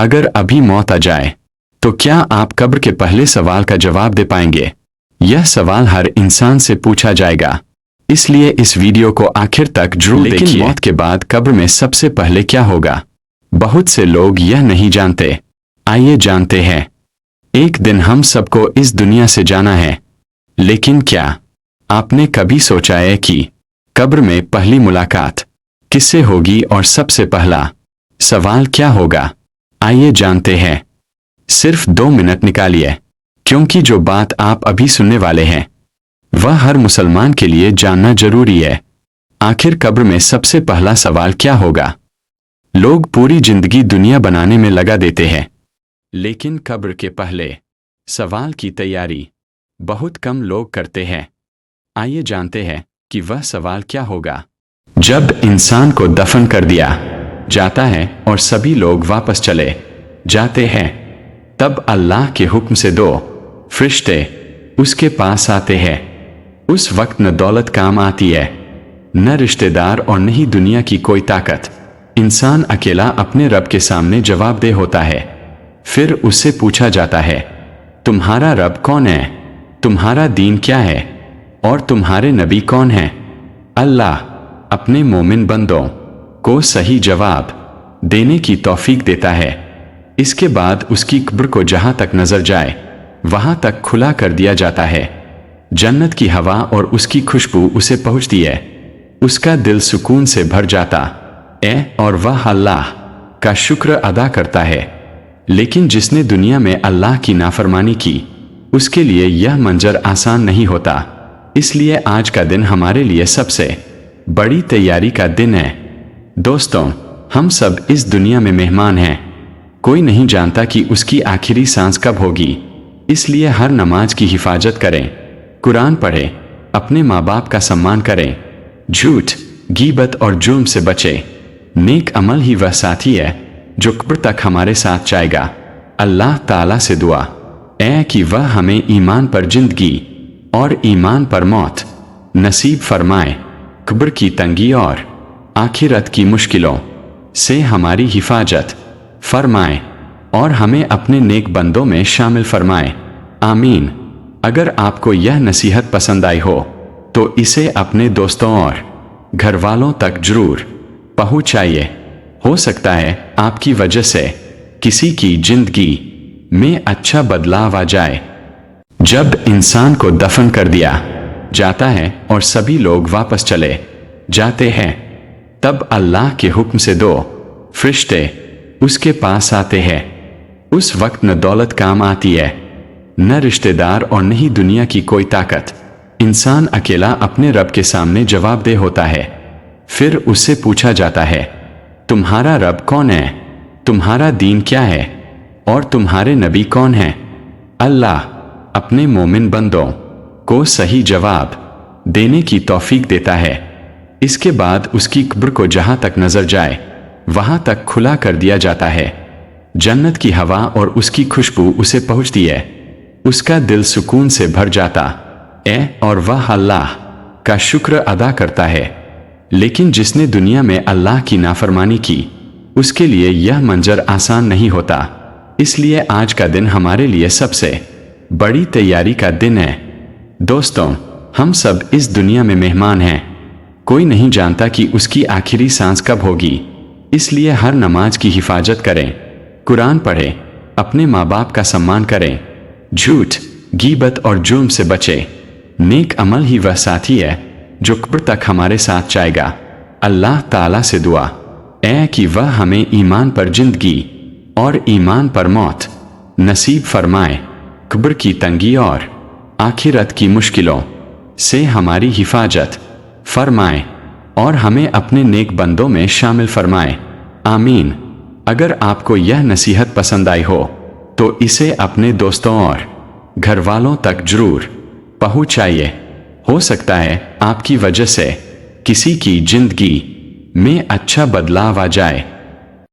अगर अभी मौत आ जाए तो क्या आप कब्र के पहले सवाल का जवाब दे पाएंगे? यह सवाल हर इंसान से पूछा जाएगा, इसलिए इस वीडियो को आखिर तक जरूर देखिए। लेकिन मौत के बाद कब्र में सबसे पहले क्या होगा? बहुत से लोग यह नहीं जानते। आइए जानते हैं। एक दिन हम सबको इस दुनिया से जाना है, लेकिन क्या आपने कभी सोचा है कि कब्र में पहली मुलाकात किससे होगी और सबसे पहला सवाल क्या होगा? आइए जानते हैं। सिर्फ 2 मिनट निकालिए, क्योंकि जो बात आप अभी सुनने वाले हैं वह हर मुसलमान के लिए जानना जरूरी है। आखिर कब्र में सबसे पहला सवाल क्या होगा? लोग पूरी जिंदगी दुनिया बनाने में लगा देते हैं, लेकिन कब्र के पहले सवाल की तैयारी बहुत कम लोग करते हैं। आइए जानते हैं कि वह सवाल क्या होगा। जब इंसान को दफन कर दिया जाता है और सभी लोग वापस चले जाते हैं, तब अल्लाह के हुक्म से 2 फरिश्ते उसके पास आते हैं। उस वक्त न दौलत काम आती है, न रिश्तेदार और न ही दुनिया की कोई ताकत। इंसान अकेला अपने रब के सामने जवाबदेह होता है। फिर उससे पूछा जाता है, तुम्हारा रब कौन है? तुम्हारा दीन क्या है? और तुम्हारे नबी कौन हैं? अल्लाह अपने मोमिन बंदों को सही जवाब देने की तौफीक देता है। इसके बाद उसकी कब्र को जहां तक नजर जाए वहां तक खुला कर दिया जाता है। जन्नत की हवा और उसकी खुशबू उसे पहुंचती है। उसका दिल सुकून से भर जाता है और वह अल्लाह का शुक्र अदा करता है। लेकिन जिसने दुनिया में अल्लाह की नाफरमानी की, उसके लिए यह मंजर आसान नहीं होता। इसलिए आज का दिन हमारे लिए सबसे बड़ी तैयारी का दिन है। दोस्तों, हम सब इस दुनिया में मेहमान हैं। कोई नहीं जानता कि उसकी आखिरी सांस कब होगी। इसलिए हर नमाज की हिफाजत करें, कुरान पढ़ें, अपने माँ बाप का सम्मान करें, झूठ, गीबत और जुर्म से बचें। नेक अमल ही वह साथी है जो कब्र तक हमारे साथ जाएगा। अल्लाह ताला से दुआ है कि वह हमें ईमान पर जिंदगी और ईमान पर मौत नसीब फरमाए। कब्र की तंगी और आखिरत की मुश्किलों से हमारी हिफाजत फरमाए और हमें अपने नेक बंदों में शामिल फरमाए। आमीन। अगर आपको यह नसीहत पसंद आई हो तो इसे अपने दोस्तों और घर वालों तक जरूर पहुंचाइए। हो सकता है आपकी वजह से किसी की जिंदगी में अच्छा बदलाव आ जाए। जब इंसान को दफन कर दिया जाता है और सभी लोग वापस चले जाते हैं, तब अल्लाह के हुक्म से 2 फरिश्ते उसके पास आते हैं। उस वक्त न दौलत काम आती है, न रिश्तेदार और न ही दुनिया की कोई ताकत। इंसान अकेला अपने रब के सामने जवाबदेह होता है। फिर उससे पूछा जाता है, तुम्हारा रब कौन है? तुम्हारा दीन क्या है? और तुम्हारे नबी कौन हैं? अल्लाह अपने मोमिन बंदों को सही जवाब देने की तौफीक देता है। इसके बाद उसकी कब्र को जहां तक नजर जाए वहां तक खुला कर दिया जाता है। जन्नत की हवा और उसकी खुशबू उसे पहुंचती है। उसका दिल सुकून से भर जाता है और वह अल्लाह का शुक्र अदा करता है। लेकिन जिसने दुनिया में अल्लाह की नाफरमानी की, उसके लिए यह मंजर आसान नहीं होता। इसलिए आज का दिन हमारे लिए सबसे बड़ी तैयारी का दिन है। दोस्तों, हम सब इस दुनिया में मेहमान हैं। कोई नहीं जानता कि उसकी आखिरी सांस कब होगी। इसलिए हर नमाज की हिफाजत करें, कुरान पढ़ें, अपने माँ बाप का सम्मान करें, झूठ, गीबत और जुर्म से बचें। नेक अमल ही वह साथी है जो कब्र तक हमारे साथ जाएगा। अल्लाह ताला से दुआ है कि वह हमें ईमान पर जिंदगी और ईमान पर मौत नसीब फरमाए। कब्र की तंगी और आखिरत की मुश्किलों से हमारी हिफाजत फरमाए और हमें अपने नेक बंदों में शामिल फरमाए। आमीन। अगर आपको यह नसीहत पसंद आई हो तो इसे अपने दोस्तों और घर वालों तक जरूर पहुंचाइए। हो सकता है आपकी वजह से किसी की जिंदगी में अच्छा बदलाव आ जाए।